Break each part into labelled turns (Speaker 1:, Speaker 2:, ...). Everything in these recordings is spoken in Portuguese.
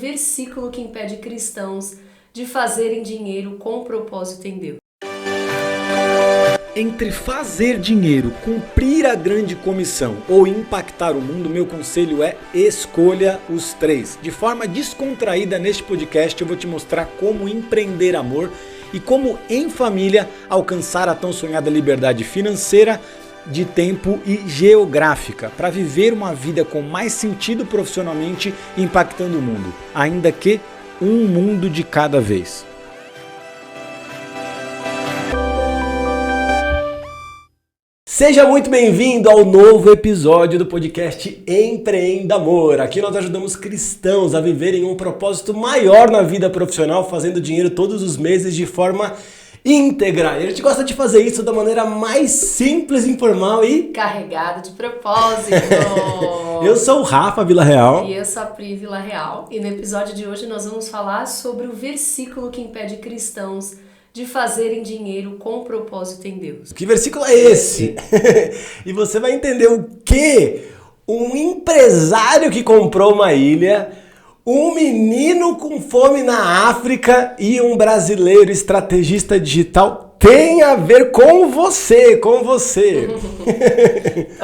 Speaker 1: Versículo que impede cristãos de fazerem dinheiro com propósito em Deus.
Speaker 2: Entre fazer dinheiro, cumprir a grande comissão ou impactar o mundo, meu conselho é escolha os três. De forma descontraída neste podcast eu vou te mostrar como empreender amor e como em família alcançar a tão sonhada liberdade financeira, de tempo e geográfica para viver uma vida com mais sentido profissionalmente, impactando o mundo, ainda que um mundo de cada vez. Seja muito bem-vindo ao novo episódio do podcast Empreenda Amor. Aqui nós ajudamos cristãos a viverem um propósito maior na vida profissional, fazendo dinheiro todos os meses de forma íntegra. E a gente gosta de fazer isso da maneira mais simples, informal e
Speaker 1: Carregado de propósito.
Speaker 2: Eu sou o Rafa Villarreal.
Speaker 1: E eu sou a Pri Villarreal. E no episódio de hoje nós vamos falar sobre o versículo que impede cristãos de fazerem dinheiro com propósito em Deus.
Speaker 2: Que versículo é esse? E você vai entender o que um empresário que comprou uma ilha, um menino com fome na África e um brasileiro estrategista digital tem a ver com você,
Speaker 1: Então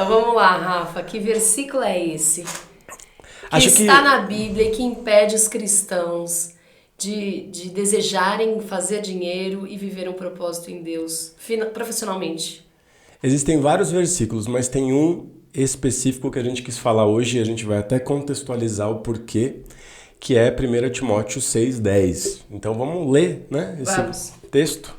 Speaker 1: vamos lá, Rafa, que versículo é esse?
Speaker 2: Acho que
Speaker 1: está na Bíblia e que impede os cristãos de desejarem fazer dinheiro e viver um propósito em Deus profissionalmente.
Speaker 2: Existem vários versículos, mas tem um específico que a gente quis falar hoje e a gente vai até contextualizar o porquê, que é 1 Timóteo 6,10. Então vamos ler, né, esse texto?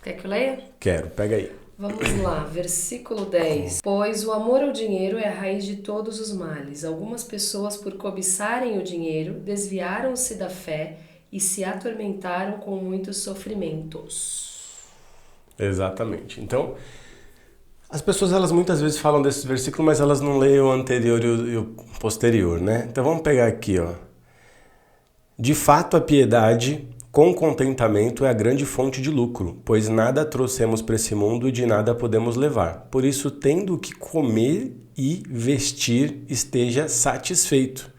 Speaker 1: Quer que eu leia?
Speaker 2: Quero, pega aí.
Speaker 1: Vamos lá, versículo 10. Pois o amor ao dinheiro é a raiz de todos os males. Algumas pessoas, por cobiçarem o dinheiro, desviaram-se da fé e se atormentaram com muitos sofrimentos.
Speaker 2: Exatamente. Então, as pessoas elas muitas vezes falam desse versículo, mas elas não leem o anterior e o posterior, né? Então vamos pegar aqui, ó. De fato, a piedade com contentamento é a grande fonte de lucro, pois nada trouxemos para esse mundo e de nada podemos levar. Por isso, tendo o que comer e vestir, esteja satisfeito.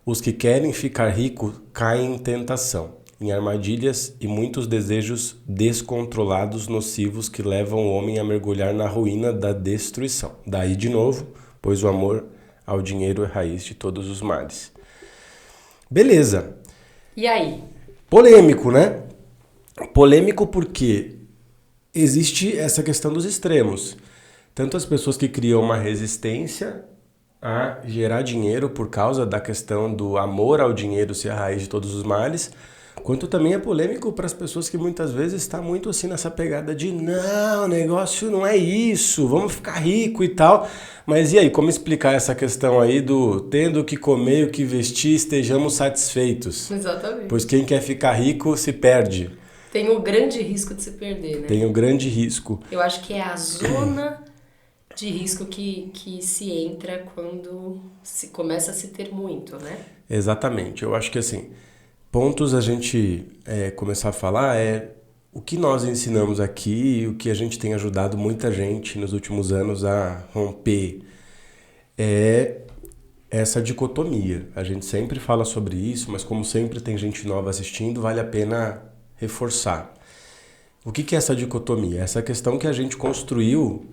Speaker 2: Os que querem ficar ricos caem em tentação, em armadilhas e muitos desejos descontrolados nocivos que levam o homem a mergulhar na ruína da destruição. Daí de novo, pois o amor ao dinheiro é raiz de todos os males. Beleza.
Speaker 1: E aí?
Speaker 2: Polêmico, né? Polêmico porque existe essa questão dos extremos. Tanto as pessoas que criam uma resistência a gerar dinheiro por causa da questão do amor ao dinheiro ser a raiz de todos os males, quanto também é polêmico para as pessoas que muitas vezes estão muito assim nessa pegada de não, o negócio não é isso, vamos ficar rico e tal. Mas e aí, como explicar essa questão aí do tendo o que comer e o que vestir, estejamos satisfeitos?
Speaker 1: Exatamente.
Speaker 2: Pois quem quer ficar rico se perde.
Speaker 1: Tem o grande risco de se perder, né?
Speaker 2: Tem o grande risco.
Speaker 1: Eu acho que é a zona de risco que se entra quando se começa a se ter muito, né?
Speaker 2: Exatamente. Eu acho que assim, pontos a gente começar a falar é o que nós ensinamos aqui e o que a gente tem ajudado muita gente nos últimos anos a romper é essa dicotomia. A gente sempre fala sobre isso, mas como sempre tem gente nova assistindo, vale a pena reforçar. O que é essa dicotomia? Essa questão que a gente construiu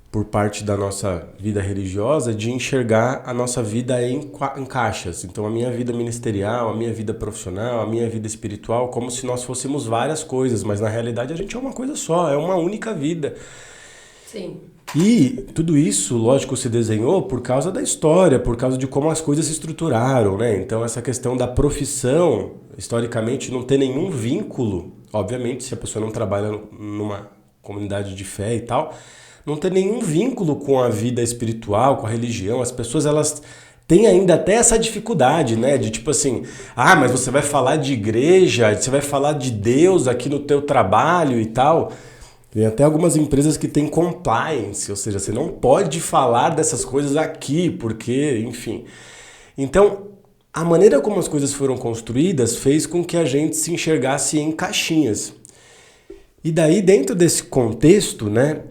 Speaker 2: por parte da nossa vida religiosa de enxergar a nossa vida em caixas. Então a minha vida ministerial, a minha vida profissional, a minha vida espiritual, como se nós fôssemos várias coisas, mas na realidade a gente é uma coisa só, é uma única vida.
Speaker 1: Sim.
Speaker 2: E tudo isso, lógico, se desenhou por causa da história, por causa de como as coisas se estruturaram, né? Então essa questão da profissão, historicamente, não tem nenhum vínculo, obviamente, se a pessoa não trabalha numa comunidade de fé e tal, não tem nenhum vínculo com a vida espiritual, com a religião. As pessoas, elas têm ainda até essa dificuldade, né? De tipo assim, mas você vai falar de igreja, você vai falar de Deus aqui no teu trabalho e tal. Tem até algumas empresas que têm compliance, ou seja, você não pode falar dessas coisas aqui, porque, enfim. Então, a maneira como as coisas foram construídas fez com que a gente se enxergasse em caixinhas. E daí, dentro desse contexto, né,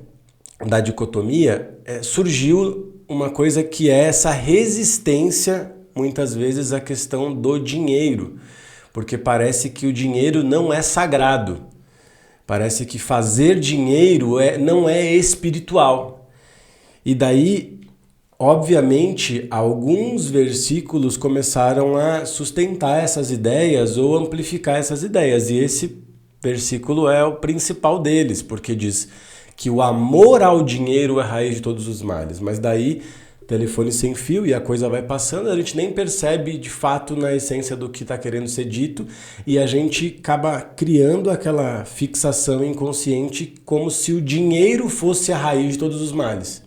Speaker 2: da dicotomia, surgiu uma coisa que é essa resistência muitas vezes a questão do dinheiro, porque parece que o dinheiro não é sagrado. Parece que fazer dinheiro não é espiritual. E daí, obviamente, alguns versículos começaram a sustentar essas ideias ou amplificar essas ideias. E esse versículo é o principal deles, porque diz que o amor ao dinheiro é a raiz de todos os males. Mas daí, telefone sem fio e a coisa vai passando, a gente nem percebe de fato na essência do que está querendo ser dito e a gente acaba criando aquela fixação inconsciente como se o dinheiro fosse a raiz de todos os males.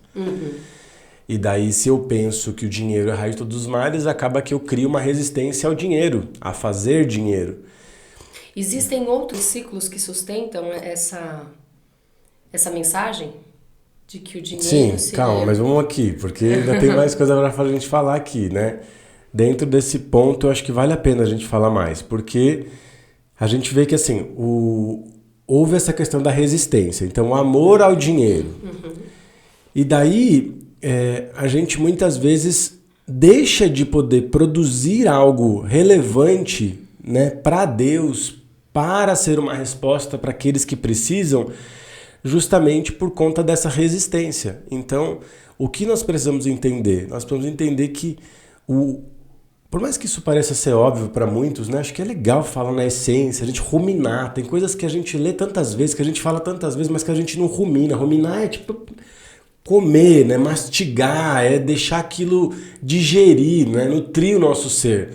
Speaker 2: E daí, se eu penso que o dinheiro é a raiz de todos os males, acaba que eu crio uma resistência ao dinheiro, a fazer dinheiro.
Speaker 1: Existem outros ciclos que sustentam essa mensagem? De que o dinheiro
Speaker 2: Sim, calma, mas vamos aqui, porque ainda tem mais coisa para a gente falar aqui, né? Dentro desse ponto, eu acho que vale a pena a gente falar mais, porque a gente vê que, assim, houve essa questão da resistência, então o amor ao dinheiro. E daí, a gente muitas vezes deixa de poder produzir algo relevante, né, para Deus, para ser uma resposta para aqueles que precisam, justamente por conta dessa resistência. Então, o que nós precisamos entender? Nós precisamos entender que, por mais que isso pareça ser óbvio para muitos, né, acho que é legal falar na essência, a gente ruminar. Tem coisas que a gente lê tantas vezes, que a gente fala tantas vezes, mas que a gente não rumina. Ruminar é tipo comer, né, mastigar, é deixar aquilo digerir, né, nutrir o nosso ser.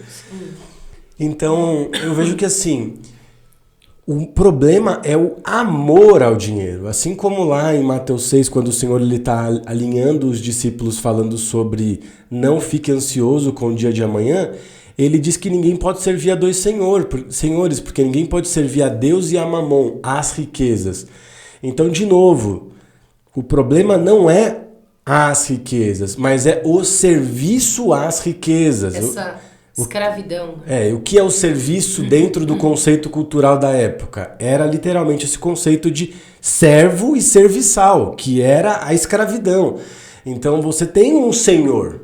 Speaker 2: Então, eu vejo que assim, o problema é o amor ao dinheiro. Assim como lá em Mateus 6, quando o Senhor está alinhando os discípulos falando sobre não fique ansioso com o dia de amanhã, ele diz que ninguém pode servir a dois senhores, porque ninguém pode servir a Deus e a Mamon, às riquezas. Então, de novo, o problema não é as riquezas, mas é o serviço às riquezas.
Speaker 1: Escravidão.
Speaker 2: O que é o serviço dentro do conceito cultural da época? Era literalmente esse conceito de servo e serviçal, que era a escravidão. Então você tem um senhor.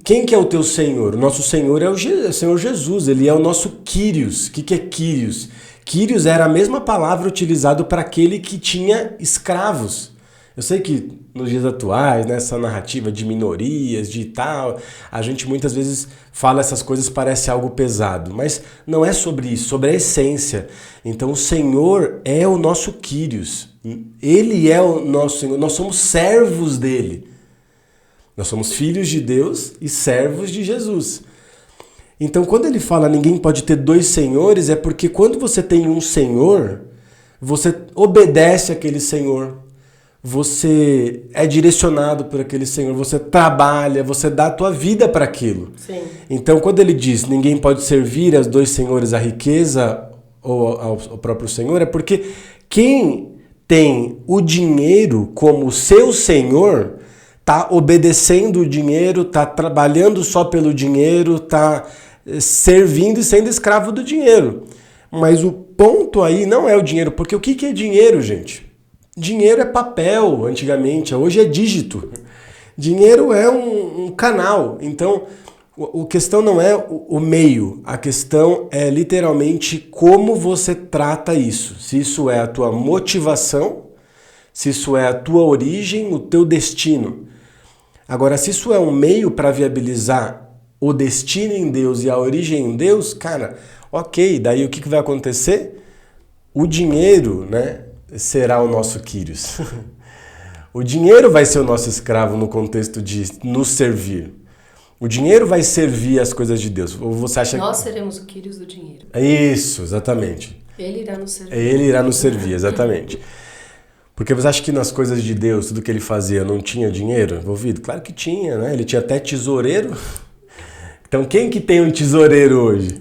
Speaker 2: Quem que é o teu senhor? O nosso senhor é o Senhor Jesus, ele é o nosso Kyrios. O que é Kyrios? Kyrios era a mesma palavra utilizada para aquele que tinha escravos. Eu sei que nos dias atuais, nessa narrativa de minorias, de tal, a gente muitas vezes fala essas coisas, parece algo pesado, mas não é sobre isso, sobre a essência. Então o Senhor é o nosso Kyrios, Ele é o nosso Senhor, nós somos servos dele. Nós somos filhos de Deus e servos de Jesus. Então quando ele fala ninguém pode ter dois senhores, é porque quando você tem um senhor, você obedece àquele senhor. Você é direcionado por aquele senhor, você trabalha, você dá a tua vida para aquilo.
Speaker 1: Sim.
Speaker 2: Então, quando ele diz ninguém pode servir aos dois senhores, a riqueza ou ao próprio senhor, é porque quem tem o dinheiro como seu senhor está obedecendo o dinheiro, está trabalhando só pelo dinheiro, está servindo e sendo escravo do dinheiro. Mas o ponto aí não é o dinheiro, porque o que é dinheiro, gente? Dinheiro é papel, antigamente, hoje é dígito. Dinheiro é um canal. Então, a questão não é o meio, a questão é literalmente como você trata isso. Se isso é a tua motivação, se isso é a tua origem, o teu destino. Agora, se isso é um meio para viabilizar o destino em Deus e a origem em Deus, cara, ok, daí o que vai acontecer? O dinheiro, né, será o nosso Kyrios. O dinheiro vai ser o nosso escravo no contexto de nos servir. O dinheiro vai servir as coisas de Deus. Ou você acha
Speaker 1: Nós seremos o Kyrios do dinheiro.
Speaker 2: Isso, exatamente.
Speaker 1: Ele irá nos servir.
Speaker 2: Ele irá nos servir, exatamente. Porque você acha que nas coisas de Deus, tudo que ele fazia, não tinha dinheiro envolvido? Claro que tinha, né? Ele tinha até tesoureiro. Então quem que tem um tesoureiro hoje?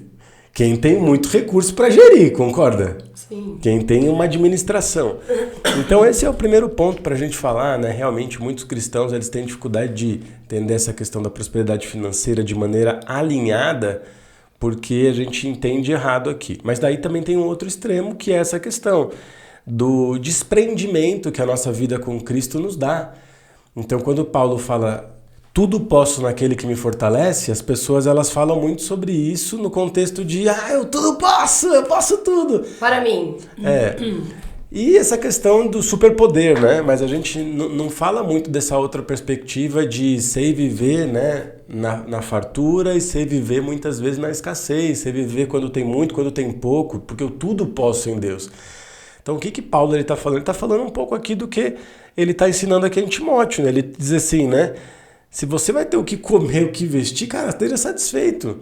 Speaker 2: Quem tem muito recurso para gerir, concorda?
Speaker 1: Sim.
Speaker 2: Quem tem uma administração. Então esse é o primeiro ponto para a gente falar, né? Realmente muitos cristãos eles têm dificuldade de entender essa questão da prosperidade financeira de maneira alinhada, porque a gente entende errado aqui. Mas daí também tem um outro extremo, que é essa questão do desprendimento que a nossa vida com Cristo nos dá. Então quando Paulo fala tudo posso naquele que me fortalece, as pessoas elas falam muito sobre isso no contexto de eu tudo posso, eu posso tudo.
Speaker 1: Para mim.
Speaker 2: E essa questão do superpoder, né? Mas a gente não fala muito dessa outra perspectiva de sei viver, né, na fartura e sei viver muitas vezes na escassez, sei viver quando tem muito, quando tem pouco, porque eu tudo posso em Deus. Então o que Paulo está falando? Ele está falando um pouco aqui do que ele está ensinando aqui em Timóteo, né? Ele diz assim, né? Se você vai ter o que comer, o que vestir, cara, esteja satisfeito.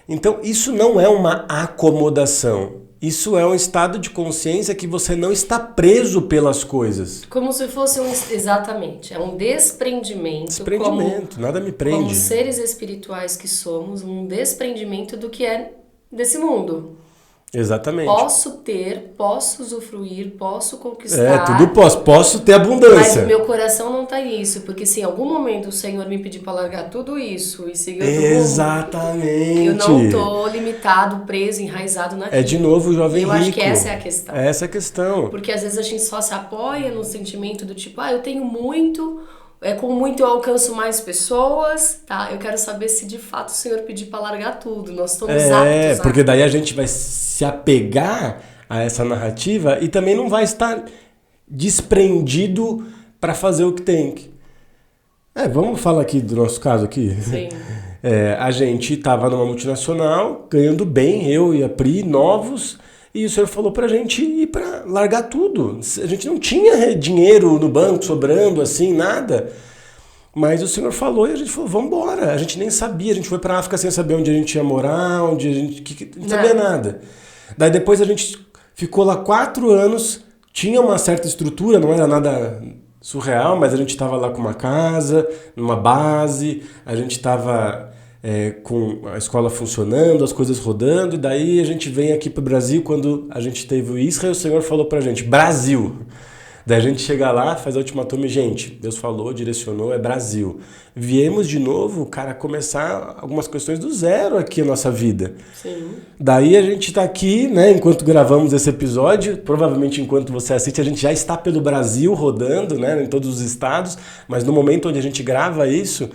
Speaker 2: Então isso não é uma acomodação. Isso é um estado de consciência que você não está preso pelas coisas.
Speaker 1: Como se fosse exatamente, é um desprendimento.
Speaker 2: Desprendimento, nada me prende.
Speaker 1: Como seres espirituais que somos, um desprendimento do que é desse mundo.
Speaker 2: Exatamente.
Speaker 1: Posso ter, posso usufruir, posso conquistar.
Speaker 2: Tudo posso ter abundância.
Speaker 1: Mas meu coração não tá nisso, porque se em algum momento o Senhor me pedir para largar tudo isso e seguir outro rumo,
Speaker 2: exatamente.
Speaker 1: eu não tô limitado, preso, enraizado naquilo.
Speaker 2: É de novo o jovem rico.
Speaker 1: Eu acho que essa é a questão.
Speaker 2: Essa é a questão.
Speaker 1: Porque às vezes a gente só se apoia no sentimento do tipo, eu tenho muito, com muito eu alcanço mais pessoas, tá? Eu quero saber se de fato o Senhor pedir para largar tudo. Nós estamos aptos a...
Speaker 2: porque daí a gente vai se apegar a essa narrativa e também não vai estar desprendido para fazer o que tem que. Vamos falar aqui do nosso caso aqui.
Speaker 1: Sim.
Speaker 2: A gente estava numa multinacional, ganhando bem, eu e a Pri, novos, e o senhor falou pra gente ir pra largar tudo. A gente não tinha dinheiro no banco sobrando, assim, nada. Mas o senhor falou e a gente falou, vamos embora. A gente nem sabia, a gente foi pra África sem saber onde a gente ia morar, onde a gente... não sabia nada. Daí depois a gente ficou lá 4 anos, tinha uma certa estrutura, não era nada surreal, mas a gente estava lá com uma casa, numa base, a gente estava com a escola funcionando, as coisas rodando, e daí a gente vem aqui para o Brasil, quando a gente teve o Israel, o Senhor falou para a gente, Brasil. Daí a gente chega lá, faz a ultimatum e, gente, Deus falou, direcionou, é Brasil. Viemos de novo, cara, começar algumas questões do zero aqui na nossa vida.
Speaker 1: Sim.
Speaker 2: Daí a gente tá aqui, né, enquanto gravamos esse episódio, provavelmente enquanto você assiste, a gente já está pelo Brasil rodando, né, em todos os estados, mas no momento onde a gente grava isso,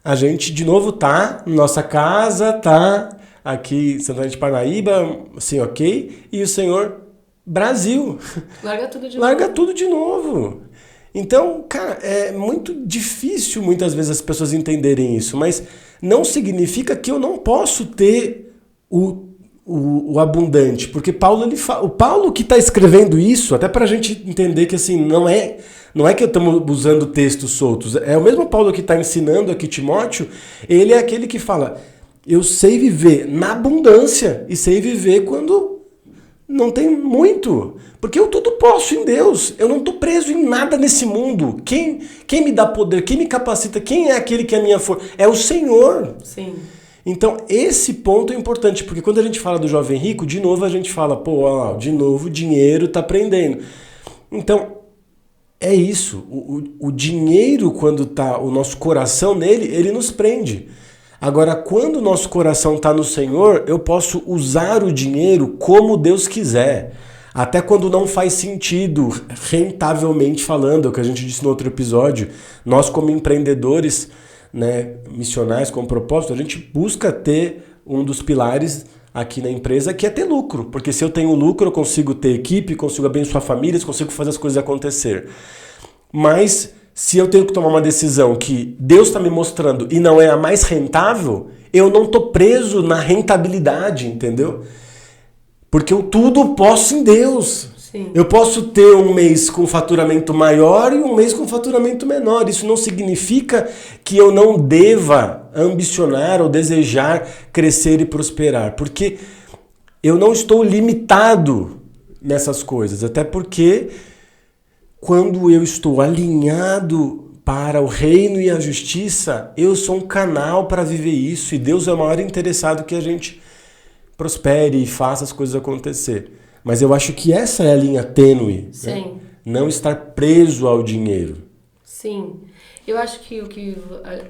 Speaker 2: a gente de novo tá na nossa casa, tá aqui em Santana de Parnaíba, assim, ok, e o Senhor... Brasil.
Speaker 1: Larga tudo de
Speaker 2: Larga
Speaker 1: novo.
Speaker 2: tudo de novo. Então, cara, é muito difícil muitas vezes as pessoas entenderem isso, mas não significa que eu não posso ter o abundante, porque o Paulo que está escrevendo isso, até para a gente entender que assim, não é que estamos usando textos soltos, é o mesmo Paulo que está ensinando aqui Timóteo, ele é aquele que fala, eu sei viver na abundância e sei viver quando não tem muito, porque eu tudo posso em Deus, eu não estou preso em nada nesse mundo. Quem me dá poder, quem me capacita, quem é aquele que é a minha força? É o Senhor.
Speaker 1: Sim.
Speaker 2: Então esse ponto é importante, porque quando a gente fala do jovem rico, de novo a gente fala, de novo o dinheiro está prendendo. Então é isso, o dinheiro quando está o nosso coração nele, ele nos prende. Agora, quando o nosso coração está no Senhor, eu posso usar o dinheiro como Deus quiser. Até quando não faz sentido, rentavelmente falando, é o que a gente disse no outro episódio. Nós, como empreendedores, né, missionais com propósito, a gente busca ter um dos pilares aqui na empresa, que é ter lucro. Porque se eu tenho lucro, eu consigo ter equipe, consigo abençoar famílias, consigo fazer as coisas acontecer. Mas... se eu tenho que tomar uma decisão que Deus está me mostrando e não é a mais rentável, eu não estou preso na rentabilidade, entendeu? Porque eu tudo posso em Deus.
Speaker 1: Sim.
Speaker 2: Eu posso ter um mês com faturamento maior e um mês com faturamento menor. Isso não significa que eu não deva ambicionar ou desejar crescer e prosperar. Porque eu não estou limitado nessas coisas. Até porque... quando eu estou alinhado para o reino e a justiça, eu sou um canal para viver isso. E Deus é o maior interessado que a gente prospere e faça as coisas acontecer. Mas eu acho que essa é a linha tênue.
Speaker 1: Sim.
Speaker 2: Né? Não estar preso ao dinheiro.
Speaker 1: Sim. Eu acho que o que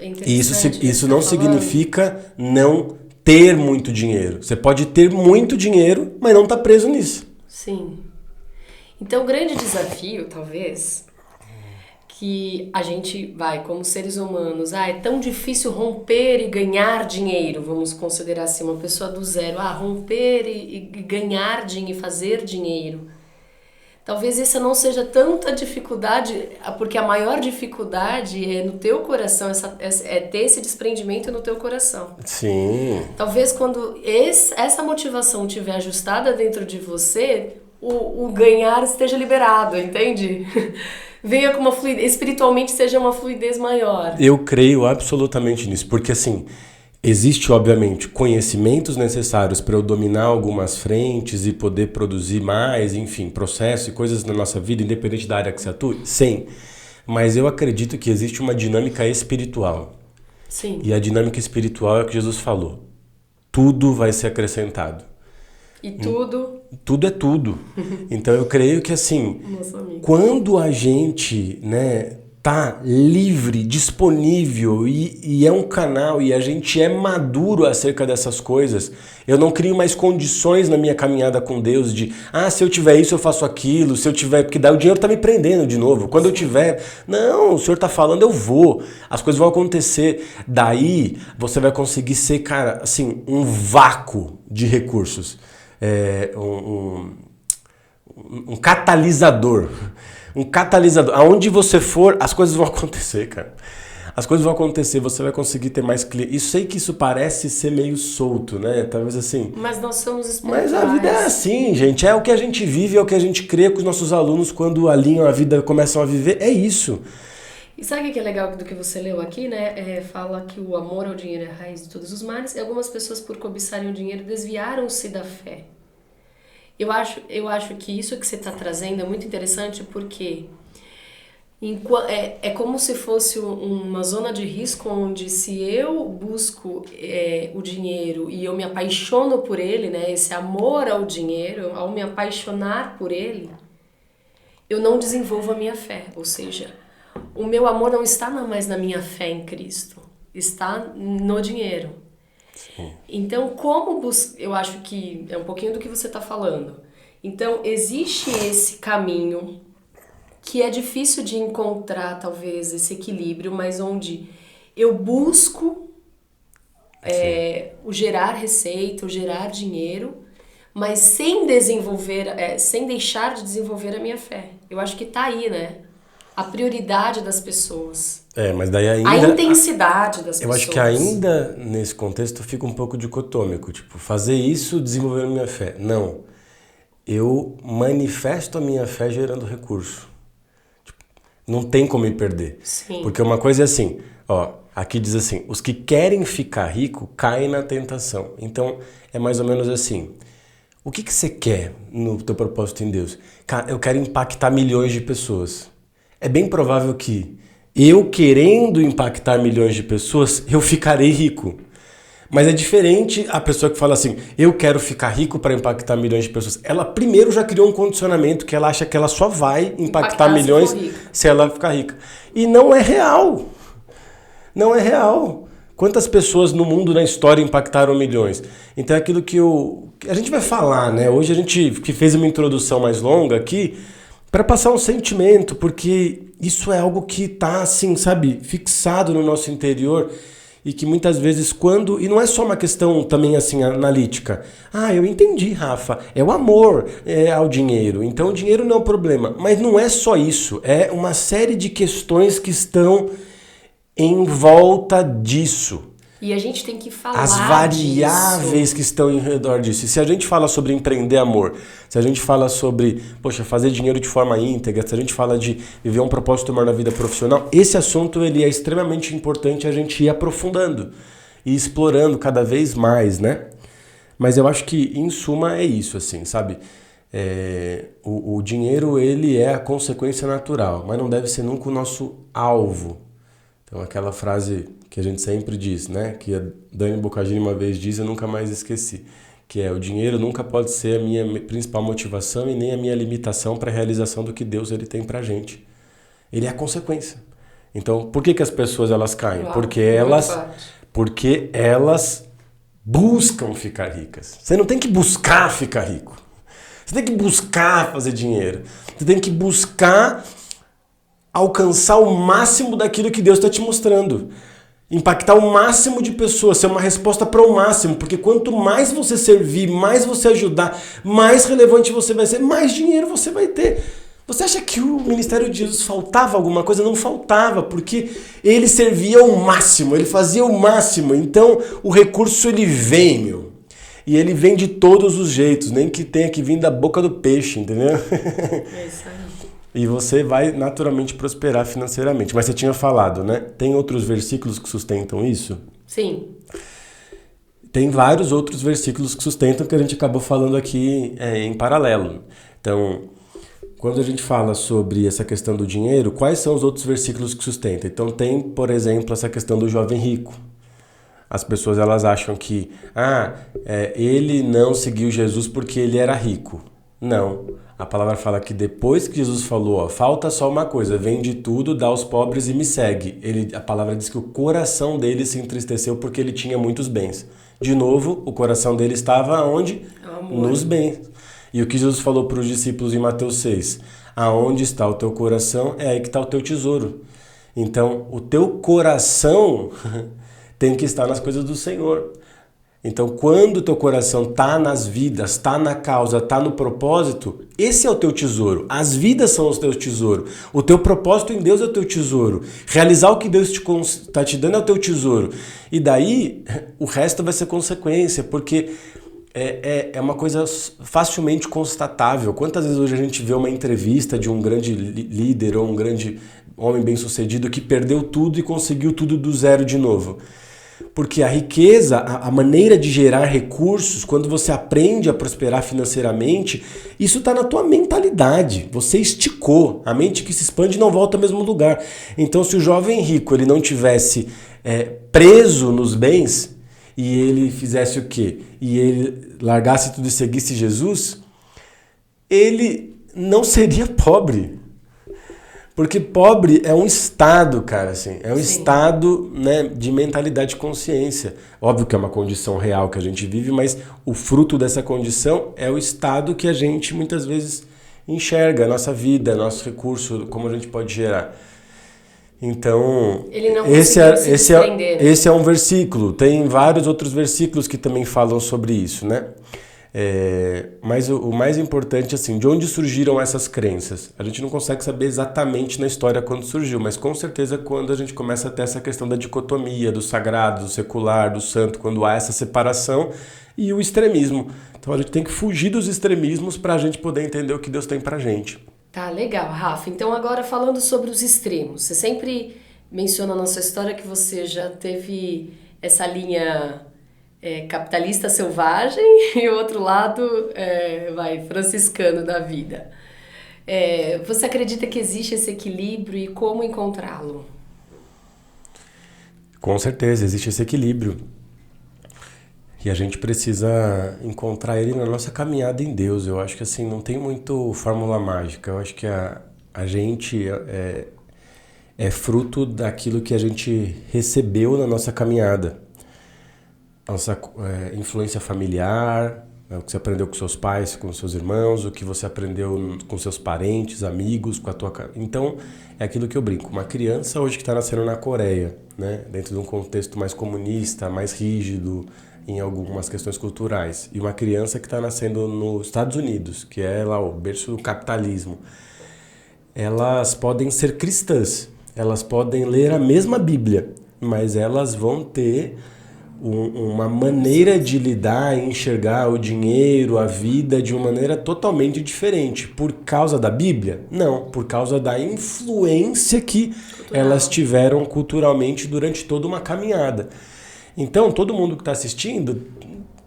Speaker 1: é interessante...
Speaker 2: Isso não significa não ter muito dinheiro. Você pode ter muito dinheiro, mas não estar preso nisso.
Speaker 1: Sim. Então, o grande desafio, talvez, que a gente vai, como seres humanos, é tão difícil romper e ganhar dinheiro, vamos considerar assim, uma pessoa do zero, romper e ganhar dinheiro, e fazer dinheiro. Talvez essa não seja tanta dificuldade, porque a maior dificuldade é no teu coração, é ter esse desprendimento no teu coração.
Speaker 2: Sim.
Speaker 1: Talvez quando essa motivação estiver ajustada dentro de você, o ganhar esteja liberado, entende? Venha com uma fluidez, espiritualmente seja uma fluidez maior.
Speaker 2: Eu creio absolutamente nisso, porque assim, existe obviamente conhecimentos necessários para eu dominar algumas frentes e poder produzir mais, enfim, processos e coisas na nossa vida, independente da área que você atue, sim. Mas eu acredito que existe uma dinâmica espiritual.
Speaker 1: Sim.
Speaker 2: E a dinâmica espiritual é o que Jesus falou. Tudo vai ser acrescentado.
Speaker 1: E tudo?
Speaker 2: Tudo é tudo. Então eu creio que assim, quando a gente, né, tá livre, disponível e é um canal e a gente é maduro acerca dessas coisas, eu não crio mais condições na minha caminhada com Deus de, se eu tiver isso eu faço aquilo, se eu tiver, porque daí o dinheiro tá me prendendo de novo. Quando eu tiver, não, o Senhor tá falando, eu vou, as coisas vão acontecer. Daí você vai conseguir ser, cara, assim, um vácuo de recursos. Um catalisador. Um catalisador. Aonde você for, as coisas vão acontecer, cara. As coisas vão acontecer, você vai conseguir ter mais clientes. Eu sei que isso parece ser meio solto, né? Talvez assim.
Speaker 1: Mas nós somos espirituais.
Speaker 2: Mas a vida é assim, gente. É o que a gente vive, é o que a gente crê com os nossos alunos quando alinham a vida, começam a viver. É isso.
Speaker 1: E sabe o que é legal do que você leu aqui, né? Fala que o amor ao dinheiro é a raiz de todos os males e algumas pessoas, por cobiçarem o dinheiro, desviaram-se da fé. Eu acho que isso que você está trazendo é muito interessante porque é como se fosse uma zona de risco onde se eu busco o dinheiro e eu me apaixono por ele, né? Esse amor ao dinheiro, ao me apaixonar por ele, eu não desenvolvo a minha fé, ou seja, o meu amor não está mais na minha fé em Cristo, está no dinheiro. Sim. Então, eu acho que é um pouquinho do que você está falando. Então, existe esse caminho que é difícil de encontrar, talvez, esse equilíbrio, mas onde eu busco o gerar receita, o gerar dinheiro, mas sem deixar de desenvolver a minha fé. Eu acho que tá aí, né? A prioridade das pessoas.
Speaker 2: Mas daí ainda...
Speaker 1: A intensidade das pessoas.
Speaker 2: Eu acho que ainda, nesse contexto, fica um pouco dicotômico. Tipo, fazer isso desenvolvendo a minha fé. Não. Eu manifesto a minha fé gerando recurso. Tipo, não tem como me perder.
Speaker 1: Sim.
Speaker 2: Porque uma coisa é assim, aqui diz assim, os que querem ficar rico caem na tentação. Então, é mais ou menos assim. O que você quer no teu propósito em Deus? Cara, eu quero impactar milhões de pessoas. É bem provável que eu querendo impactar milhões de pessoas, eu ficarei rico. Mas é diferente a pessoa que fala assim, eu quero ficar rico para impactar milhões de pessoas. Ela primeiro já criou um condicionamento que ela acha que ela só vai impactar milhões se ela ficar rica. E não é real. Não é real. Quantas pessoas no mundo, na história, impactaram milhões? Então é aquilo que a gente vai falar, né? Hoje a gente que fez uma introdução mais longa aqui, para passar um sentimento, porque isso é algo que está, assim, sabe, fixado no nosso interior e que muitas vezes e não é só uma questão também, assim, analítica. Eu entendi, Rafa, é o amor ao dinheiro, então o dinheiro não é o problema. Mas não é só isso, é uma série de questões que estão em volta disso.
Speaker 1: E a gente tem que falar
Speaker 2: as variáveis que estão em redor disso. E se a gente fala sobre empreender amor, se a gente fala sobre, fazer dinheiro de forma íntegra, se a gente fala de viver um propósito maior na vida profissional, esse assunto ele é extremamente importante a gente ir aprofundando e explorando cada vez mais, né? Mas eu acho que, em suma, é isso, assim, sabe? O dinheiro, ele é a consequência natural, mas não deve ser nunca o nosso alvo. Então, aquela frase que a gente sempre diz, né? Que a Dani Bocagini uma vez diz, eu nunca mais esqueci, que o dinheiro nunca pode ser a minha principal motivação e nem a minha limitação para a realização do que Deus ele tem pra gente. Ele é a consequência. Então, por que as pessoas elas caem? Porque elas buscam ficar ricas. Você não tem que buscar ficar rico. Você tem que buscar fazer dinheiro. Você tem que buscar alcançar o máximo daquilo que Deus está te mostrando. Impactar o máximo de pessoas, ser uma resposta para o máximo, porque quanto mais você servir, mais você ajudar, mais relevante você vai ser, mais dinheiro você vai ter. Você acha que o ministério de Jesus faltava alguma coisa? Não faltava, porque ele servia o máximo, ele fazia o máximo. Então o recurso ele vem, meu. E ele vem de todos os jeitos, nem que tenha que vir da boca do peixe, entendeu?
Speaker 1: É isso aí.
Speaker 2: E você vai naturalmente prosperar financeiramente. Mas você tinha falado, né? Tem outros versículos que sustentam isso?
Speaker 1: Sim.
Speaker 2: Tem vários outros versículos que sustentam que a gente acabou falando aqui em paralelo. Então, quando a gente fala sobre essa questão do dinheiro, quais são os outros versículos que sustentam? Então tem, por exemplo, essa questão do jovem rico. As pessoas elas acham que ele não seguiu Jesus porque ele era rico. Não. A palavra fala que depois que Jesus falou, falta só uma coisa, vende tudo, dá aos pobres e me segue. A palavra diz que o coração dele se entristeceu porque ele tinha muitos bens. De novo, o coração dele estava onde?
Speaker 1: Amor.
Speaker 2: Nos bens. E o que Jesus falou para os discípulos em Mateus 6? Aonde está o teu coração, é aí que está o teu tesouro. Então, o teu coração tem que estar nas coisas do Senhor. Então, quando o teu coração está nas vidas, está na causa, está no propósito, esse é o teu tesouro. As vidas são os teus tesouros. O teu propósito em Deus é o teu tesouro. Realizar o que Deus está te dando é o teu tesouro. E daí, o resto vai ser consequência, porque é uma coisa facilmente constatável. Quantas vezes hoje a gente vê uma entrevista de um grande líder ou um grande homem bem-sucedido que perdeu tudo e conseguiu tudo do zero de novo? Porque a riqueza, a maneira de gerar recursos, quando você aprende a prosperar financeiramente, isso está na tua mentalidade. Você esticou. A mente que se expande não volta ao mesmo lugar. Então, se o jovem rico ele não tivesse preso nos bens e ele fizesse o quê? E ele largasse tudo e seguisse Jesus, ele não seria pobre. Porque pobre é um estado, cara, assim, é um estado, né, de mentalidade e consciência. Óbvio que é uma condição real que a gente vive, mas o fruto dessa condição é o estado que a gente muitas vezes enxerga, a nossa vida, nosso recurso, como a gente pode gerar. Então, esse é um versículo. Tem vários outros versículos que também falam sobre isso, né? Mas o mais importante, assim, de onde surgiram essas crenças? A gente não consegue saber exatamente na história quando surgiu, mas com certeza quando a gente começa a ter essa questão da dicotomia, do sagrado, do secular, do santo, quando há essa separação e o extremismo. Então a gente tem que fugir dos extremismos para a gente poder entender o que Deus tem pra gente.
Speaker 1: Tá, legal, Rafa. Então agora falando sobre os extremos, você sempre menciona na sua história que você já teve essa linha capitalista selvagem e o outro lado franciscano da vida. Você acredita que existe esse equilíbrio e como encontrá-lo?
Speaker 2: Com certeza, existe esse equilíbrio. E a gente precisa encontrar ele na nossa caminhada em Deus. Eu acho que assim, não tem muito fórmula mágica. Eu acho que a gente é fruto daquilo que a gente recebeu na nossa caminhada. Nossa influência familiar, o que você aprendeu com seus pais, com seus irmãos, o que você aprendeu com seus parentes, amigos, com a tua... Então, é aquilo que eu brinco. Uma criança hoje que está nascendo na Coreia, né, dentro de um contexto mais comunista, mais rígido, em algumas questões culturais, e uma criança que está nascendo nos Estados Unidos, que é lá o berço do capitalismo, elas podem ser cristãs, elas podem ler a mesma Bíblia, mas elas vão ter uma maneira de lidar e enxergar o dinheiro, a vida de uma maneira totalmente diferente. Por causa da Bíblia? Não, por causa da influência que elas tiveram culturalmente durante toda uma caminhada. Então, todo mundo que está assistindo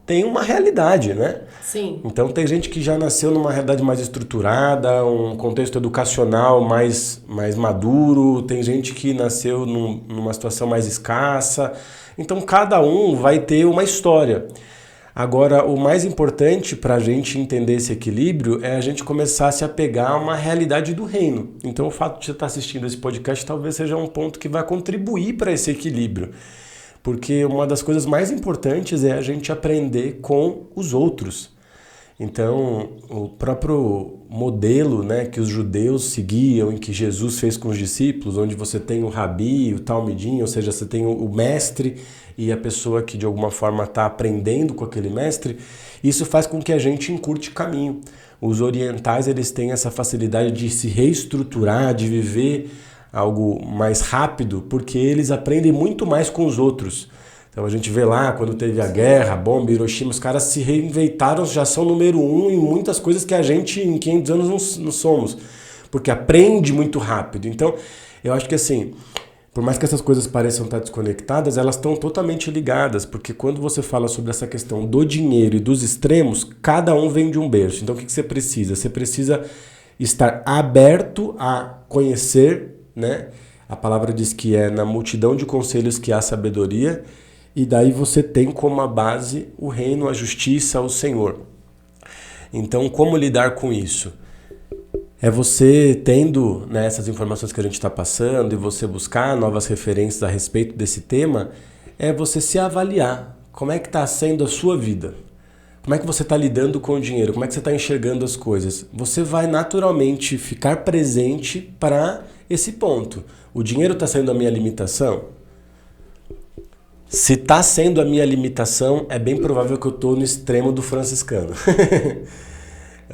Speaker 2: tem uma realidade, né?
Speaker 1: Sim.
Speaker 2: Então, tem gente que já nasceu numa realidade mais estruturada, um contexto educacional mais maduro, tem gente que nasceu numa situação mais escassa. Então, cada um vai ter uma história. Agora, o mais importante para a gente entender esse equilíbrio é a gente começar a se apegar a uma realidade do reino. Então, o fato de você estar assistindo esse podcast talvez seja um ponto que vai contribuir para esse equilíbrio. Porque uma das coisas mais importantes é a gente aprender com os outros. Então, o próprio modelo, né, que os judeus seguiam e que Jesus fez com os discípulos, onde você tem o rabi, o talmidim, ou seja, você tem o mestre e a pessoa que de alguma forma está aprendendo com aquele mestre, isso faz com que a gente encurte caminho. Os orientais, eles têm essa facilidade de se reestruturar, de viver algo mais rápido, porque eles aprendem muito mais com os outros. Então a gente vê lá, quando teve a guerra, a bomba, Hiroshima, os caras se reinventaram, já são número 1 em muitas coisas que a gente em 500 anos não somos, porque aprende muito rápido. Então eu acho que assim, por mais que essas coisas pareçam estar desconectadas, elas estão totalmente ligadas, porque quando você fala sobre essa questão do dinheiro e dos extremos, cada um vem de um berço. Então o que você precisa? Você precisa estar aberto a conhecer, né? A palavra diz que é na multidão de conselhos que há sabedoria, e daí você tem como a base o reino, a justiça, o Senhor. Então, como lidar com isso? É você tendo, né, essas informações que a gente está passando e você buscar novas referências a respeito desse tema, é você se avaliar. Como é que está sendo a sua vida? Como é que você está lidando com o dinheiro? Como é que você está enxergando as coisas? Você vai naturalmente ficar presente para esse ponto. O dinheiro está sendo a minha limitação? Se está sendo a minha limitação, é bem provável que eu estou no extremo do franciscano.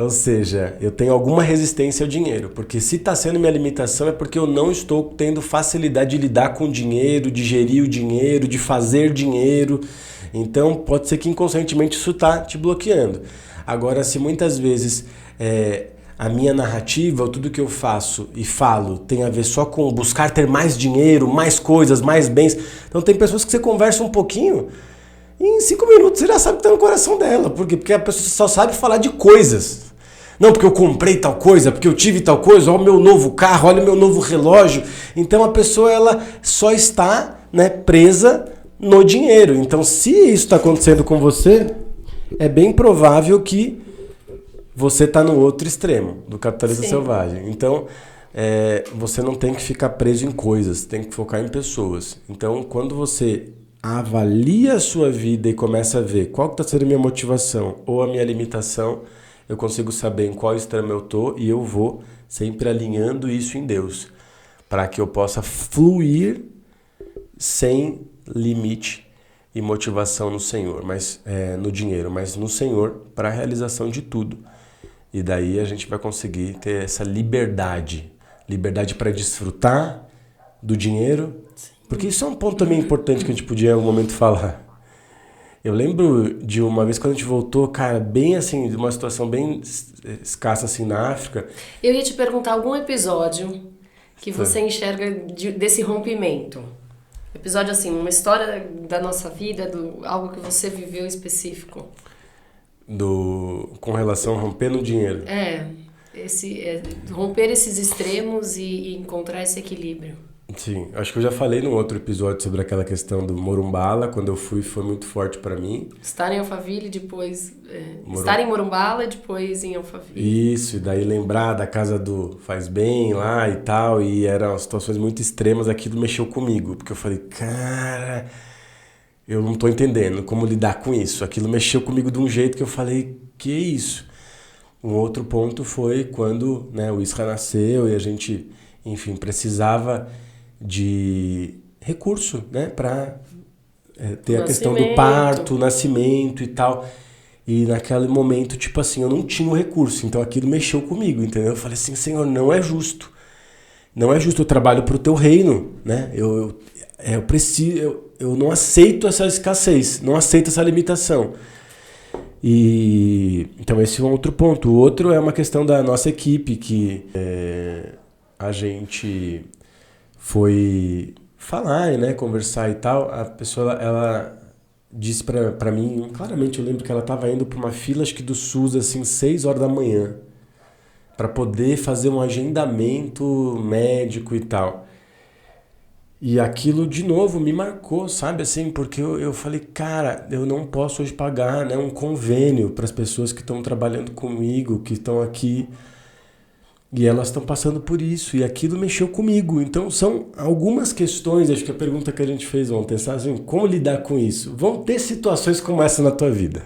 Speaker 2: Ou seja, eu tenho alguma resistência ao dinheiro, porque se está sendo minha limitação é porque eu não estou tendo facilidade de lidar com o dinheiro, de gerir o dinheiro, de fazer dinheiro. Então pode ser que inconscientemente isso está te bloqueando. Agora, se muitas vezes a minha narrativa, ou tudo que eu faço e falo tem a ver só com buscar ter mais dinheiro, mais coisas, mais bens. Então tem pessoas que você conversa um pouquinho e em 5 minutos você já sabe que está no coração dela. Por quê? Porque a pessoa só sabe falar de coisas. Não, porque eu comprei tal coisa, porque eu tive tal coisa, olha o meu novo carro, olha o meu novo relógio. Então a pessoa ela só está, né, presa no dinheiro. Então se isso está acontecendo com você, é bem provável que você está no outro extremo do capitalismo selvagem. Então, você não tem que ficar preso em coisas, tem que focar em pessoas. Então, quando você avalia a sua vida e começa a ver qual está sendo a minha motivação ou a minha limitação, eu consigo saber em qual extremo eu estou e eu vou sempre alinhando isso em Deus, para que eu possa fluir sem limite e motivação no Senhor, no dinheiro, mas no Senhor para a realização de tudo. E daí a gente vai conseguir ter essa liberdade para desfrutar do dinheiro, porque isso é um ponto também importante que a gente podia em algum momento falar. Eu lembro de uma vez quando a gente voltou, cara, bem assim, de uma situação bem escassa assim na África.
Speaker 1: Eu ia te perguntar algum episódio que você enxerga desse rompimento. Episódio assim, uma história da nossa vida, algo que você viveu específico.
Speaker 2: Com relação a romper no dinheiro.
Speaker 1: Romper esses extremos e encontrar esse equilíbrio.
Speaker 2: Sim, acho que eu já falei num outro episódio sobre aquela questão do Morumbala, quando eu fui, foi muito forte para mim.
Speaker 1: Estar em Alphaville, depois... Estar em Morumbala e depois em Alphaville.
Speaker 2: Isso, e daí lembrar da casa do Faz Bem lá e tal, e eram situações muito extremas, aquilo mexeu comigo, porque eu falei, cara... Eu não estou entendendo como lidar com isso. Aquilo mexeu comigo de um jeito que eu falei, que isso? Um outro ponto foi quando, né, o Isra nasceu e a gente, enfim, precisava de recurso, né, para ter a questão do parto, o nascimento e tal. E naquele momento, tipo assim, eu não tinha o recurso. Então aquilo mexeu comigo, entendeu? Eu falei assim, Senhor, não é justo. Não é justo, eu trabalho para o teu reino, né? Eu preciso... Eu não aceito essa escassez, não aceito essa limitação. Então esse é um outro ponto. O outro é uma questão da nossa equipe, que a gente foi falar, né, conversar e tal. A pessoa, ela disse pra mim, claramente eu lembro que ela estava indo para uma fila, acho que do SUS, assim, 6 horas da manhã, para poder fazer um agendamento médico e tal. E aquilo, de novo, me marcou, sabe, assim, porque eu falei, cara, eu não posso hoje pagar, né, um convênio para as pessoas que estão trabalhando comigo, que estão aqui E elas estão passando por isso, e aquilo mexeu comigo. Então são algumas questões, acho que a pergunta que a gente fez ontem, sabe assim, como lidar com isso? Vão ter situações como essa na tua vida.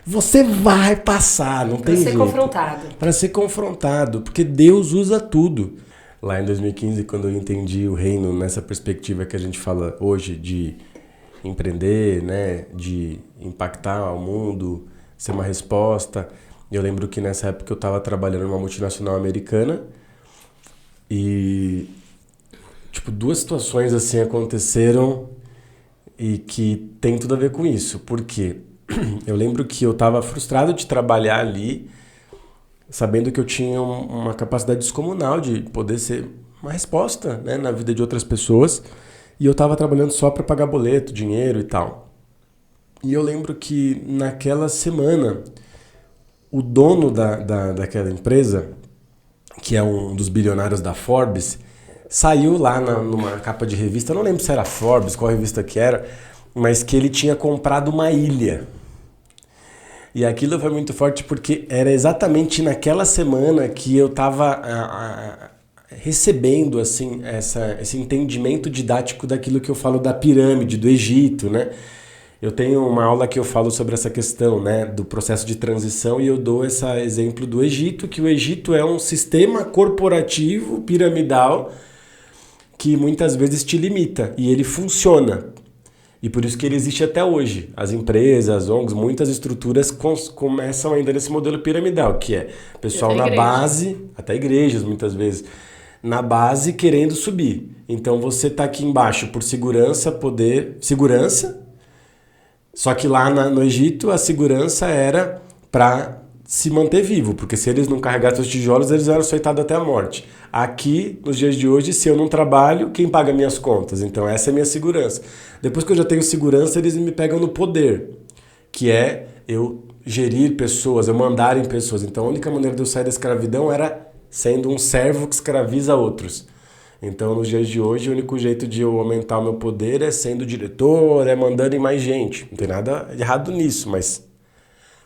Speaker 2: Você vai passar, não tem jeito.
Speaker 1: Para ser confrontado.
Speaker 2: Para ser confrontado, porque Deus usa tudo. Lá em 2015, quando eu entendi o reino nessa perspectiva que a gente fala hoje de empreender, né, de impactar o mundo, ser uma resposta. Eu lembro que nessa época eu estava trabalhando numa multinacional americana e, tipo, duas situações assim aconteceram e que tem tudo a ver com isso. Por quê? Eu lembro que eu estava frustrado de trabalhar ali, sabendo que eu tinha uma capacidade descomunal de poder ser uma resposta, né, na vida de outras pessoas, e eu estava trabalhando só para pagar boleto, dinheiro e tal. E eu lembro que naquela semana, o dono daquela empresa, que é um dos bilionários da Forbes, saiu lá numa capa de revista, não lembro se era Forbes, qual revista que era, mas que ele tinha comprado uma ilha. E aquilo foi muito forte porque era exatamente naquela semana que eu estava recebendo assim, esse entendimento didático daquilo que eu falo da pirâmide, do Egito, né? Eu tenho uma aula que eu falo sobre essa questão, né, do processo de transição, e eu dou esse exemplo do Egito, que o Egito é um sistema corporativo piramidal que muitas vezes te limita, e ele funciona. E por isso que ele existe até hoje. As empresas, as ONGs, muitas estruturas começam ainda nesse modelo piramidal, que é pessoal na base, até igrejas muitas vezes, na base querendo subir. Então você está aqui embaixo por segurança, só que lá no Egito a segurança era para se manter vivo, porque se eles não carregassem os tijolos, eles eram açoitados até a morte. Aqui, nos dias de hoje, se eu não trabalho, quem paga minhas contas? Então essa é a minha segurança. Depois que eu já tenho segurança, eles me pegam no poder, que é eu gerir pessoas, eu mandar em pessoas. Então a única maneira de eu sair da escravidão era sendo um servo que escraviza outros. Então, nos dias de hoje, o único jeito de eu aumentar o meu poder é sendo diretor, é mandando em mais gente. Não tem nada de errado nisso, mas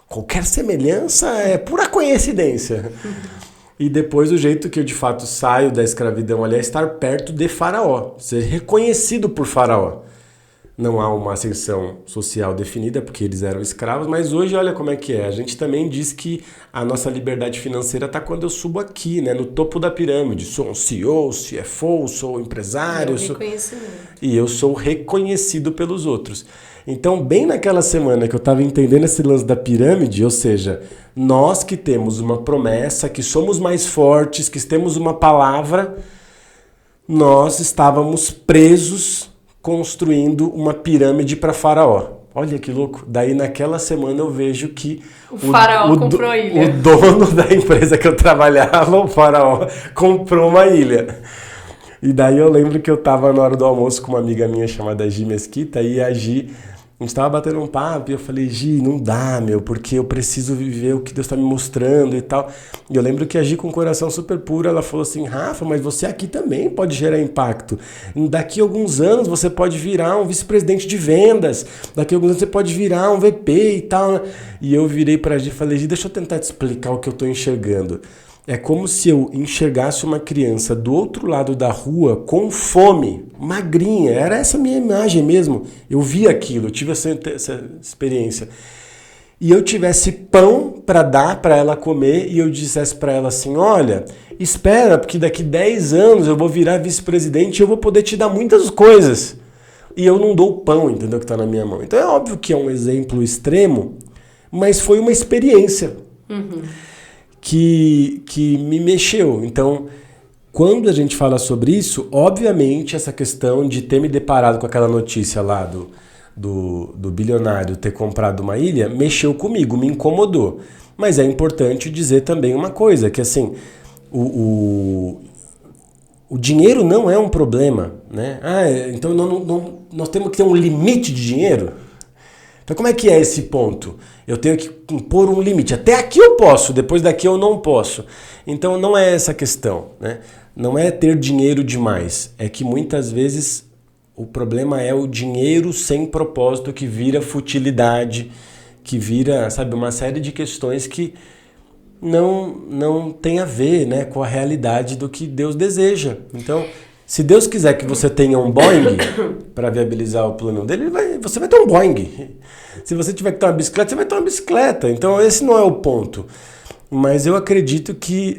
Speaker 2: qualquer semelhança é pura coincidência. E depois o jeito que eu de fato saio da escravidão ali é estar perto de Faraó, ser reconhecido por Faraó. Não há uma ascensão social definida, porque eles eram escravos, mas hoje olha como é que é. A gente também diz que a nossa liberdade financeira está quando eu subo aqui, né, no topo da pirâmide. Sou um CEO, CFO, sou empresário. E eu sou reconhecido pelos outros. Então, bem naquela semana que eu estava entendendo esse lance da pirâmide, ou seja, nós que temos uma promessa, que somos mais fortes, que temos uma palavra, nós estávamos presos construindo uma pirâmide para Faraó. Olha que louco. Daí naquela semana eu vejo que
Speaker 1: o Faraó comprou a ilha.
Speaker 2: O dono da empresa que eu trabalhava, o Faraó, comprou uma ilha. E daí eu lembro que eu estava na hora do almoço com uma amiga minha chamada Gi Mesquita, e a Gi, a gente estava batendo um papo, e eu falei, Gi, não dá, porque eu preciso viver o que Deus está me mostrando e tal. E eu lembro que a Gi, com o coração super puro, ela falou assim, Rafa, mas você aqui também pode gerar impacto. Daqui a alguns anos você pode virar um vice-presidente de vendas, daqui a alguns anos você pode virar um VP e tal. E eu virei para a Gi e falei, Gi, deixa eu tentar te explicar o que eu estou enxergando. É como se eu enxergasse uma criança do outro lado da rua com fome, magrinha. Era essa a minha imagem mesmo. Eu vi aquilo, eu tive essa experiência. E eu tivesse pão para dar para ela comer e eu dissesse para ela assim, olha, espera, porque daqui 10 anos eu vou virar vice-presidente e eu vou poder te dar muitas coisas. E eu não dou o pão, entendeu, que está na minha mão. Então é óbvio que é um exemplo extremo, mas foi uma experiência. Uhum. Que me mexeu. Então, quando a gente fala sobre isso, obviamente essa questão de ter me deparado com aquela notícia lá do bilionário ter comprado uma ilha, mexeu comigo, me incomodou. Mas é importante dizer também uma coisa, que assim, o dinheiro não é um problema, né? Então nós temos que ter um limite de dinheiro? Então como é que é esse ponto? Eu tenho que impor um limite. Até aqui eu posso, depois daqui eu não posso. Então não é essa a questão, né? Não é ter dinheiro demais. É que muitas vezes o problema é o dinheiro sem propósito, que vira futilidade, que vira, sabe, uma série de questões que não tem a ver, né, com a realidade do que Deus deseja. Então, se Deus quiser que você tenha um Boeing para viabilizar o plano dele, você vai ter um Boeing. Se você tiver que ter uma bicicleta, você vai ter uma bicicleta. Então, esse não é o ponto. Mas eu acredito que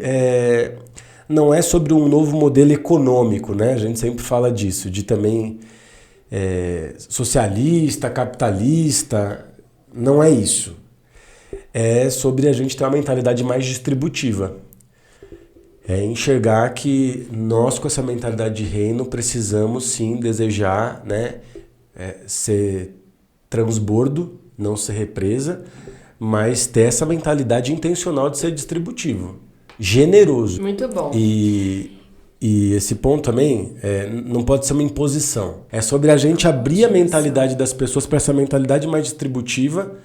Speaker 2: não é sobre um novo modelo econômico, né? A gente sempre fala disso, de também socialista, capitalista. Não é isso. É sobre a gente ter uma mentalidade mais distributiva. É enxergar que nós, com essa mentalidade de reino, precisamos sim desejar, né, ser transbordo, não ser represa, mas ter essa mentalidade intencional de ser distributivo, generoso.
Speaker 1: Muito bom.
Speaker 2: E esse ponto também não pode ser uma imposição. É sobre a gente abrir a mentalidade das pessoas para essa mentalidade mais distributiva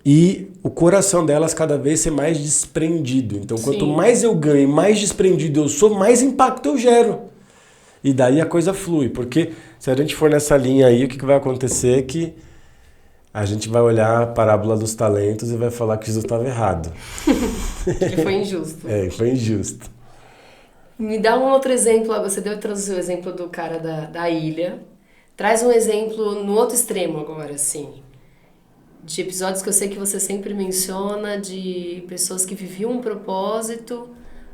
Speaker 2: e o coração delas cada vez ser mais desprendido. Então, quanto mais eu ganho, mais desprendido eu sou, mais impacto eu gero. E daí a coisa flui. Porque se a gente for nessa linha aí, o que vai acontecer é que a gente vai olhar a parábola dos talentos e vai falar que Jesus estava errado.
Speaker 1: Que foi injusto.
Speaker 2: Foi injusto.
Speaker 1: Me dá um outro exemplo. Você trouxe o exemplo do cara da ilha. Traz um exemplo no outro extremo agora, assim. De episódios que eu sei que você sempre menciona, de pessoas que viviam um propósito,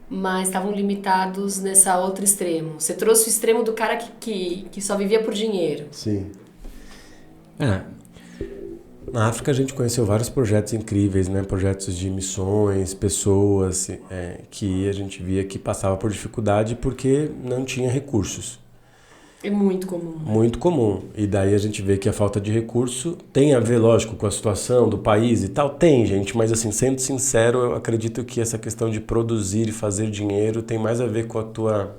Speaker 1: mas estavam limitados nessa outro extremo. Você trouxe o extremo do cara que só vivia por dinheiro.
Speaker 2: Sim. Na África a gente conheceu vários projetos incríveis, né? Projetos de missões, pessoas que a gente via que passava por dificuldade porque não tinha recursos.
Speaker 1: É muito comum.
Speaker 2: Muito comum. E daí a gente vê que a falta de recurso tem a ver, lógico, com a situação do país e tal. Tem, gente, mas assim, sendo sincero, eu acredito que essa questão de produzir e fazer dinheiro tem mais a ver com a tua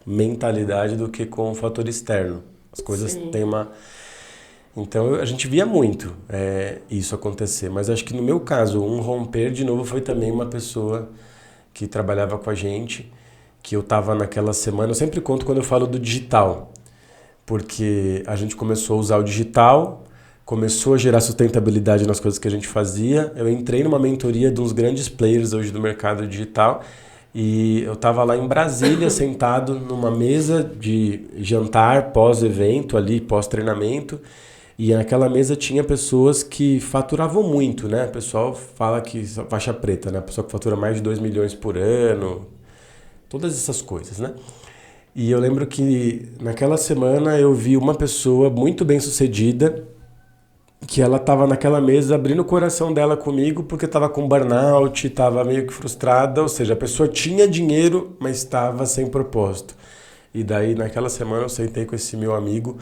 Speaker 2: mentalidade do que com o fator externo. As coisas têm uma... Então a gente via muito isso acontecer. Mas acho que no meu caso, um romper de novo foi também uma pessoa que trabalhava com a gente, que eu estava naquela semana... Eu sempre conto quando eu falo do digital. Porque a gente começou a usar o digital, começou a gerar sustentabilidade nas coisas que a gente fazia. Eu entrei numa mentoria de uns grandes players hoje do mercado digital e eu estava lá em Brasília, sentado numa mesa de jantar pós-evento ali, pós-treinamento, e naquela mesa tinha pessoas que faturavam muito, né? O pessoal fala que faixa preta, né? A pessoa que fatura mais de 2 milhões por ano, todas essas coisas, né? E eu lembro que naquela semana eu vi uma pessoa muito bem sucedida, que ela estava naquela mesa abrindo o coração dela comigo porque estava com burnout, estava meio que frustrada, ou seja, a pessoa tinha dinheiro, mas estava sem propósito. E daí naquela semana eu sentei com esse meu amigo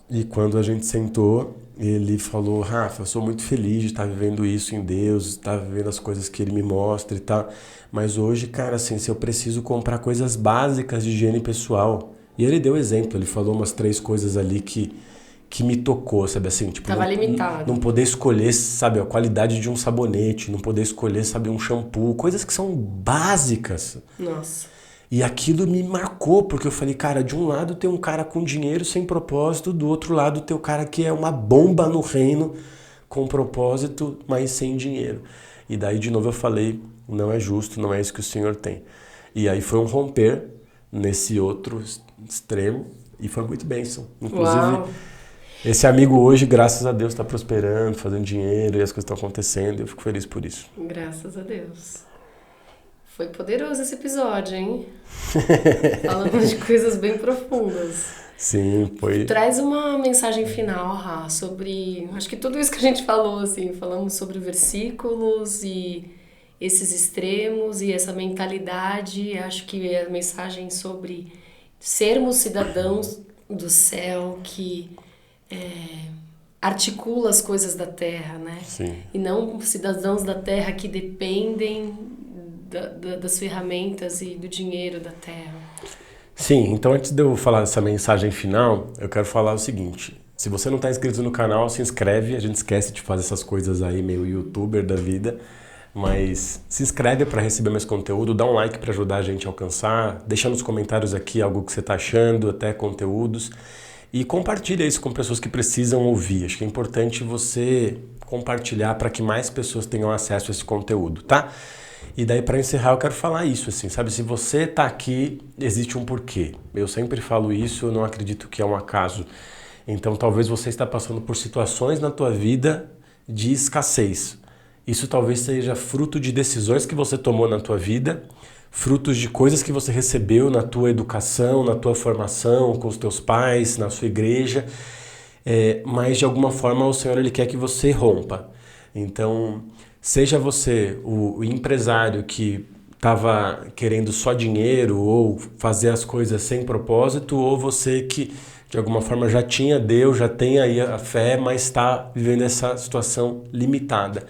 Speaker 2: e quando a gente sentou, ele falou: Rafa, eu sou muito feliz de estar vivendo isso em Deus, estar vivendo as coisas que Ele me mostra e tal. Mas hoje, cara, assim, se eu preciso comprar coisas básicas de higiene pessoal... E ele deu exemplo, ele falou umas 3 coisas ali que me tocou, sabe assim? Tipo,
Speaker 1: tava limitado.
Speaker 2: Não poder escolher, sabe, a qualidade de um sabonete, não poder escolher, sabe, um shampoo. Coisas que são básicas.
Speaker 1: Nossa.
Speaker 2: E aquilo me marcou, porque eu falei, cara, de um lado tem um cara com dinheiro sem propósito, do outro lado tem o cara que é uma bomba no reino, com propósito, mas sem dinheiro. E daí, de novo, eu falei, não é justo, não é isso que o Senhor tem. E aí foi um romper nesse outro extremo, e foi muito bênção. Inclusive,
Speaker 1: Uau.
Speaker 2: Esse amigo hoje, graças a Deus, está prosperando, fazendo dinheiro, e as coisas estão acontecendo, e eu fico feliz por isso.
Speaker 1: Graças a Deus. Foi poderoso esse episódio, hein? Falando de coisas bem profundas.
Speaker 2: Sim, foi.
Speaker 1: Traz uma mensagem final, Rá, sobre... Acho que tudo isso que a gente falou, assim, falamos sobre versículos e esses extremos e essa mentalidade. Acho que a mensagem sobre sermos cidadãos do céu que articula as coisas da terra, né?
Speaker 2: Sim.
Speaker 1: E não cidadãos da terra que dependem das ferramentas e do dinheiro da terra.
Speaker 2: Sim, então antes de eu falar essa mensagem final, eu quero falar o seguinte. Se você não está inscrito no canal, se inscreve. A gente esquece de fazer essas coisas aí, meio youtuber da vida. Mas se inscreve para receber mais conteúdo, dá um like para ajudar a gente a alcançar. Deixa nos comentários aqui algo que você está achando, até conteúdos. E compartilha isso com pessoas que precisam ouvir. Acho que é importante você compartilhar para que mais pessoas tenham acesso a esse conteúdo, tá? E daí, para encerrar, eu quero falar isso, assim, sabe? Se você tá aqui, existe um porquê. Eu sempre falo isso, eu não acredito que é um acaso. Então, talvez você está passando por situações na tua vida de escassez. Isso talvez seja fruto de decisões que você tomou na tua vida, frutos de coisas que você recebeu na tua educação, na tua formação, com os teus pais, na sua igreja, mas de alguma forma o Senhor ele quer que você rompa. Então, seja você o empresário que estava querendo só dinheiro ou fazer as coisas sem propósito, ou você que de alguma forma já tinha Deus, já tem aí a fé, mas está vivendo essa situação limitada.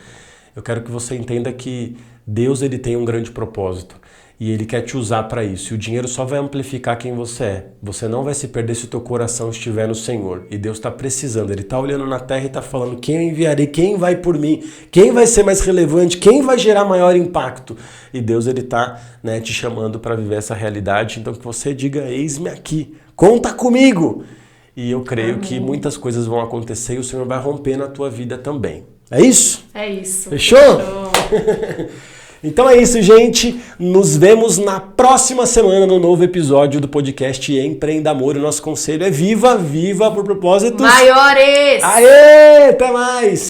Speaker 2: Eu quero que você entenda que Deus ele tem um grande propósito e Ele quer te usar para isso. E o dinheiro só vai amplificar quem você é. Você não vai se perder se o teu coração estiver no Senhor. E Deus está precisando. Ele está olhando na terra e está falando: quem eu enviarei? Quem vai por mim? Quem vai ser mais relevante? Quem vai gerar maior impacto? E Deus ele está, né, te chamando para viver essa realidade. Então que você diga: eis-me aqui. Conta comigo! E eu creio que muitas coisas vão acontecer e o Senhor vai romper na tua vida também. É isso?
Speaker 1: É isso.
Speaker 2: Fechou? Então é isso, gente. Nos vemos na próxima semana no novo episódio do podcast Empreenda Amor. O nosso conselho é viva, viva por propósitos
Speaker 1: maiores!
Speaker 2: Aê! Até mais!